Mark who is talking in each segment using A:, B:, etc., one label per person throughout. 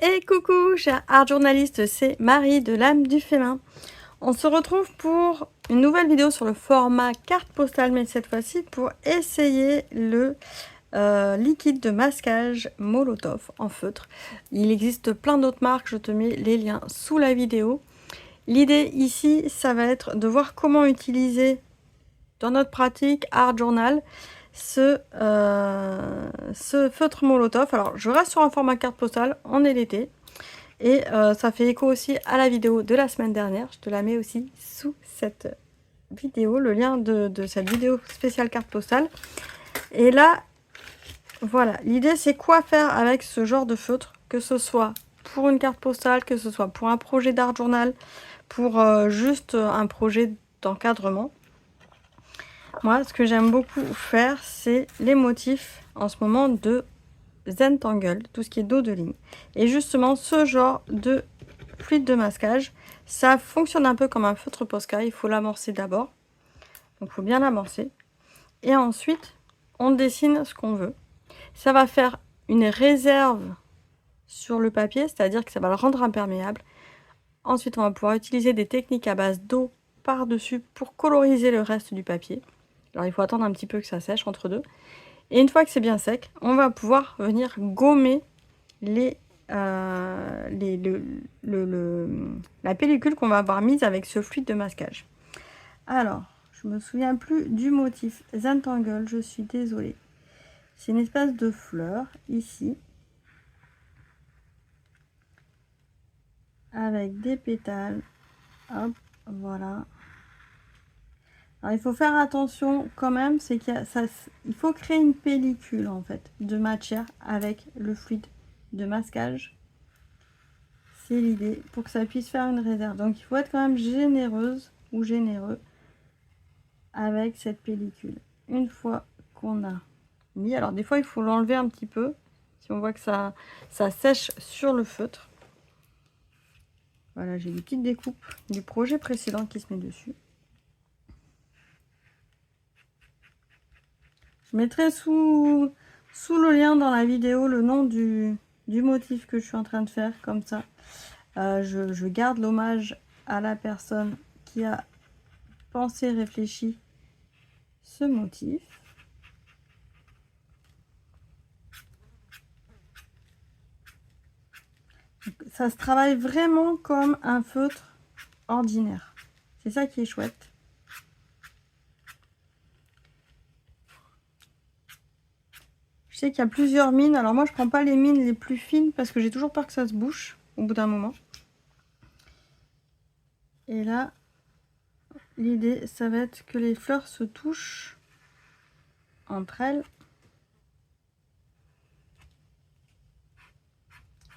A: Et coucou, chers art journalistes, c'est Marie de l'âme du Fémin. On se retrouve pour une nouvelle vidéo sur le format carte postale, mais cette fois-ci pour essayer le liquide de masquage Molotov en feutre. Il existe plein d'autres marques, je te mets les liens sous la vidéo. L'idée ici, ça va être de voir comment utiliser dans notre pratique art journal ce feutre Molotov. Alors, je reste sur un format carte postale, on est l'été. Et ça fait écho aussi à la vidéo de la semaine dernière. Je te la mets aussi sous cette vidéo, le lien de cette vidéo spéciale carte postale. Et là, voilà, l'idée c'est quoi faire avec ce genre de feutre, que ce soit pour une carte postale, que ce soit pour un projet d'art journal, pour juste un projet d'encadrement. Moi, ce que j'aime beaucoup faire, c'est les motifs en ce moment de Zentangle, tout ce qui est dos de ligne. Et justement, ce genre de fluide de masquage, ça fonctionne un peu comme un feutre Posca. Il faut l'amorcer d'abord. Donc, il faut bien l'amorcer. Et ensuite, on dessine ce qu'on veut. Ça va faire une réserve sur le papier, c'est-à-dire que ça va le rendre imperméable. Ensuite, on va pouvoir utiliser des techniques à base d'eau par-dessus pour coloriser le reste du papier. Alors, il faut attendre un petit peu que ça sèche entre deux. Et une fois que c'est bien sec, on va pouvoir venir gommer la pellicule qu'on va avoir mise avec ce fluide de masquage. Alors, je me souviens plus du motif Zentangle, je suis désolée. C'est une espèce de fleur ici, avec des pétales. Hop, voilà. Alors, il faut faire attention quand même, c'est qu'il faut créer une pellicule en fait de matière avec le fluide de masquage. C'est l'idée pour que ça puisse faire une réserve. Donc il faut être quand même généreuse ou généreux avec cette pellicule. Une fois qu'on a mis, alors des fois il faut l'enlever un petit peu si on voit que ça sèche sur le feutre. Voilà, j'ai des petites découpes du projet précédent qui se met dessus. Je mettrai sous le lien dans la vidéo le nom du motif que je suis en train de faire, comme ça. Je garde l'hommage à la personne qui a pensé, réfléchi ce motif. Ça se travaille vraiment comme un feutre ordinaire. C'est ça qui est chouette. Je sais qu'il y a plusieurs mines. Alors moi, je prends pas les mines les plus fines parce que j'ai toujours peur que ça se bouche au bout d'un moment. Et là, l'idée, ça va être que les fleurs se touchent entre elles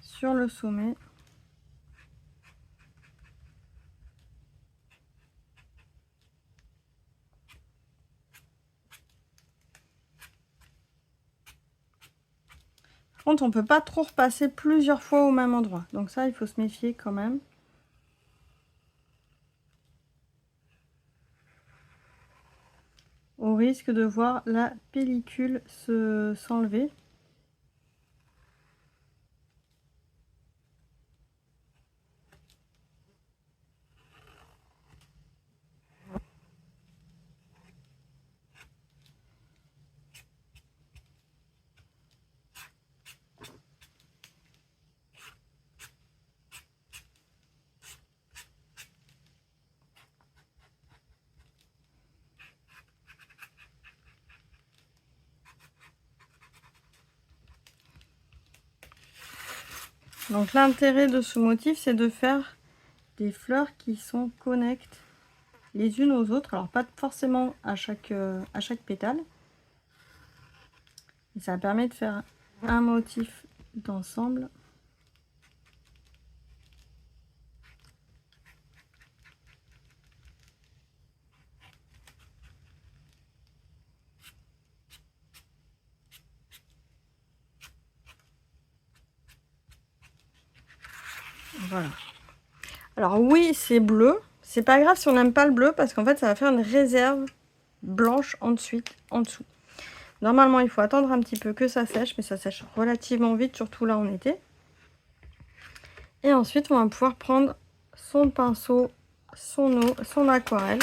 A: sur le sommet. Par contre, on ne peut pas trop repasser plusieurs fois au même endroit. Donc ça, il faut se méfier quand même. Au risque de voir la pellicule s'enlever. Donc l'intérêt de ce motif, c'est de faire des fleurs qui sont connectées les unes aux autres. Alors pas forcément à chaque pétale. Et ça permet de faire un motif d'ensemble. Voilà. Alors oui, c'est bleu. C'est pas grave si on n'aime pas le bleu parce qu'en fait, ça va faire une réserve blanche en dessous. Normalement, il faut attendre un petit peu que ça sèche, mais ça sèche relativement vite, surtout là en été. Et ensuite, on va pouvoir prendre son pinceau, son eau, son aquarelle.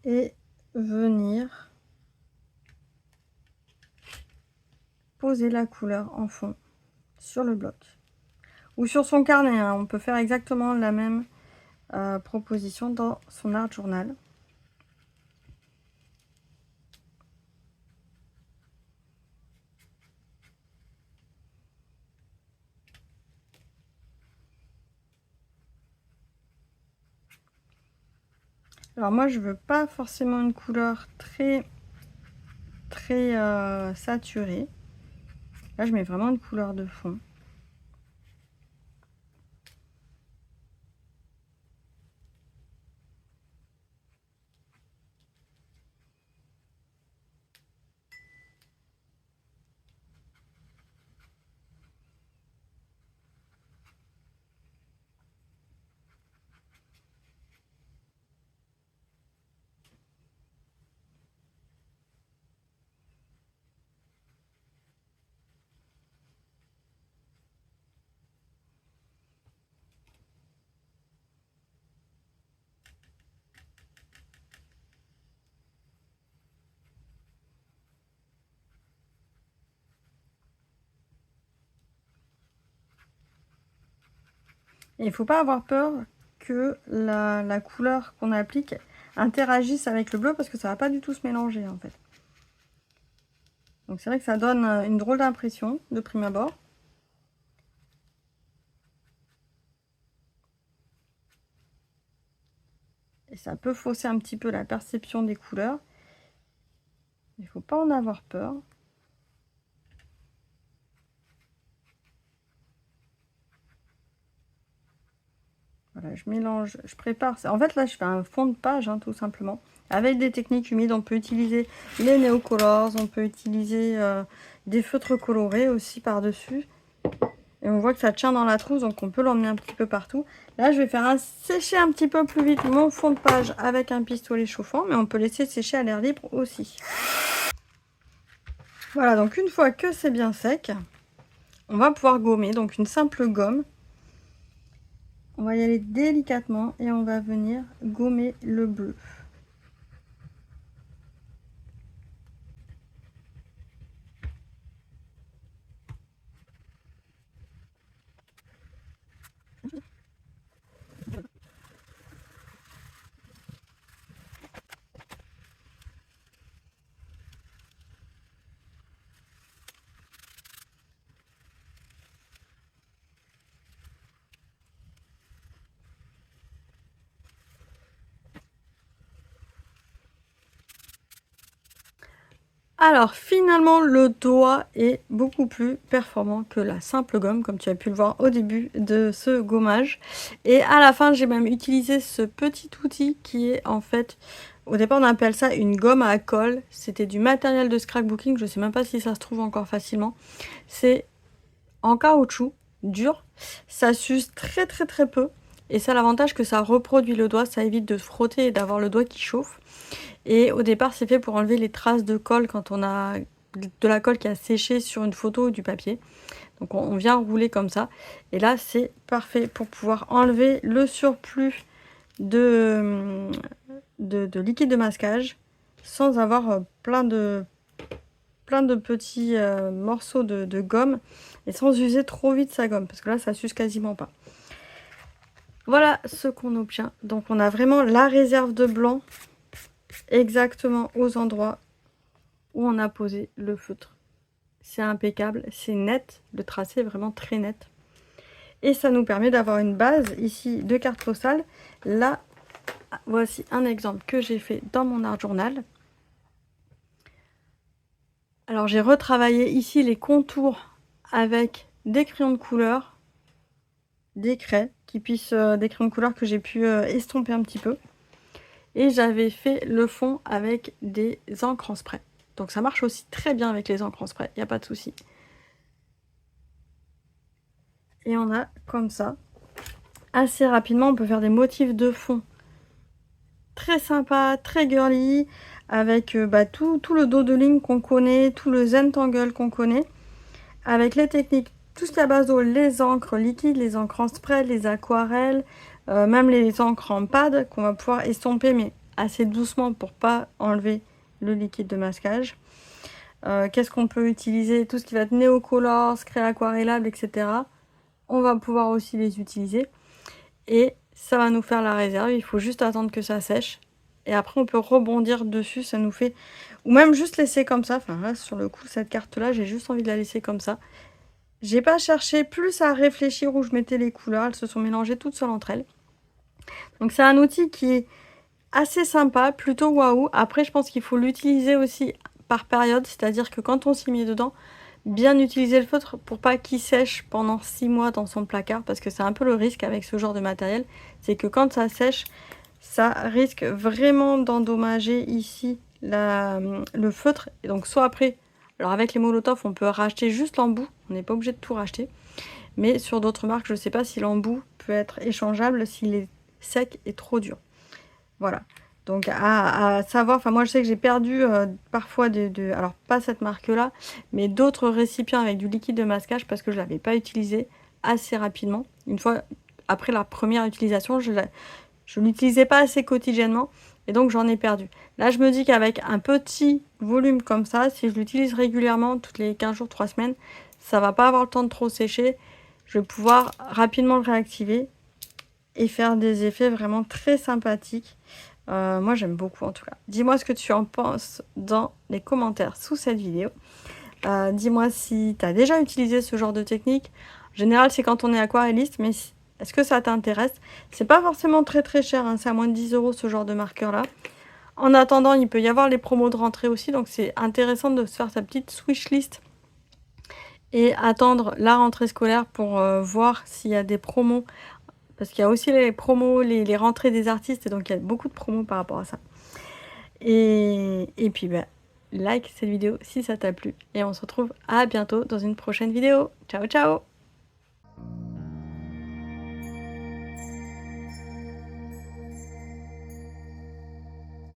A: Et venir poser la couleur en fond sur le bloc. Ou sur son carnet, hein. On peut faire exactement la même proposition dans son art journal. Alors moi je veux pas forcément une couleur très saturée. Là je mets vraiment une couleur de fond. Et il ne faut pas avoir peur que la couleur qu'on applique interagisse avec le bleu parce que ça va pas du tout se mélanger en fait. Donc c'est vrai que ça donne une drôle d'impression de prime abord. Et ça peut fausser un petit peu la perception des couleurs. Il ne faut pas en avoir peur. Voilà, je mélange, je prépare. En fait, là, je fais un fond de page, hein, tout simplement. Avec des techniques humides, on peut utiliser les Neocolors, on peut utiliser des feutres colorés aussi par-dessus. Et on voit que ça tient dans la trousse, donc on peut l'emmener un petit peu partout. Là, je vais faire sécher un petit peu plus vite mon fond de page avec un pistolet chauffant, mais on peut laisser sécher à l'air libre aussi. Voilà, donc une fois que c'est bien sec, on va pouvoir gommer, donc une simple gomme. On va y aller délicatement et on va venir gommer le bleu. Alors finalement le doigt est beaucoup plus performant que la simple gomme comme tu as pu le voir au début de ce gommage. Et à la fin j'ai même utilisé ce petit outil qui est en fait, au départ on appelle ça une gomme à colle. C'était du matériel de scrapbooking, je sais même pas si ça se trouve encore facilement. C'est en caoutchouc dur, ça s'use très peu. Et ça a l'avantage que ça reproduit le doigt, ça évite de frotter et d'avoir le doigt qui chauffe. Et au départ, c'est fait pour enlever les traces de colle quand on a de la colle qui a séché sur une photo ou du papier. Donc on vient rouler comme ça. Et là, c'est parfait pour pouvoir enlever le surplus de liquide de masquage sans avoir plein de petits morceaux de gomme et sans user trop vite sa gomme parce que là, ça s'use quasiment pas. Voilà ce qu'on obtient. Donc on a vraiment la réserve de blanc exactement aux endroits où on a posé le feutre. C'est impeccable, c'est net, le tracé est vraiment très net. Et ça nous permet d'avoir une base ici de carte postale. Là, voici un exemple que j'ai fait dans mon art journal. Alors j'ai retravaillé ici les contours avec des crayons de couleur, des craies des crayons de couleur que j'ai pu estomper un petit peu. Et j'avais fait le fond avec des encres en spray. Donc ça marche aussi très bien avec les encres en spray, il n'y a pas de souci. Et on a comme ça, assez rapidement, on peut faire des motifs de fond très sympa, très girly, avec tout le dos de ligne qu'on connaît, tout le Zentangle qu'on connaît, avec les techniques, tout ce qui est à base d'eau, les encres liquides, les encres en spread, les aquarelles, même les encres en pad qu'on va pouvoir estomper, mais assez doucement pour pas enlever le liquide de masquage. Qu'est-ce qu'on peut utiliser? Tout ce qui va être néocolor, craie aquarellable, etc. On va pouvoir aussi les utiliser. Et ça va nous faire la réserve. Il faut juste attendre que ça sèche. Et après, on peut rebondir dessus. Ça nous fait... Ou même juste laisser comme ça. Enfin, là, sur le coup, cette carte-là, j'ai juste envie de la laisser comme ça. J'ai pas cherché plus à réfléchir où je mettais les couleurs. Elles se sont mélangées toutes seules entre elles. Donc, c'est un outil qui est assez sympa, plutôt waouh. Après, je pense qu'il faut l'utiliser aussi par période, c'est-à-dire que quand on s'y met dedans, bien utiliser le feutre pour pas qu'il sèche pendant 6 mois dans son placard, parce que c'est un peu le risque avec ce genre de matériel, c'est que quand ça sèche, ça risque vraiment d'endommager ici le feutre. Et donc soit après, alors avec les Molotov, on peut racheter juste l'embout, on n'est pas obligé de tout racheter, mais sur d'autres marques, je ne sais pas si l'embout peut être échangeable s'il est sec et trop dur. Voilà. Donc à savoir, enfin moi je sais que j'ai perdu parfois alors pas cette marque-là, mais d'autres récipients avec du liquide de masquage parce que je ne l'avais pas utilisé assez rapidement. Une fois après la première utilisation, je ne l'utilisais pas assez quotidiennement et donc j'en ai perdu. Là je me dis qu'avec un petit volume comme ça, si je l'utilise régulièrement, toutes les 15 jours, 3 semaines, ça va pas avoir le temps de trop sécher. Je vais pouvoir rapidement le réactiver et faire des effets vraiment très sympathiques. Moi j'aime beaucoup en tout cas. Dis-moi ce que tu en penses dans les commentaires sous cette vidéo. Dis-moi si tu as déjà utilisé ce genre de technique. En général c'est quand on est aquarelliste, mais est-ce que ça t'intéresse? C'est pas forcément très très cher, hein, c'est à moins de 10 € ce genre de marqueur là. En attendant, il peut y avoir les promos de rentrée aussi, donc c'est intéressant de se faire sa petite swish list et attendre la rentrée scolaire pour voir s'il y a des promos. Parce qu'il y a aussi les promos, les rentrées des artistes, et donc il y a beaucoup de promos par rapport à ça. Et puis, like cette vidéo si ça t'a plu. Et on se retrouve à bientôt dans une prochaine vidéo. Ciao, ciao!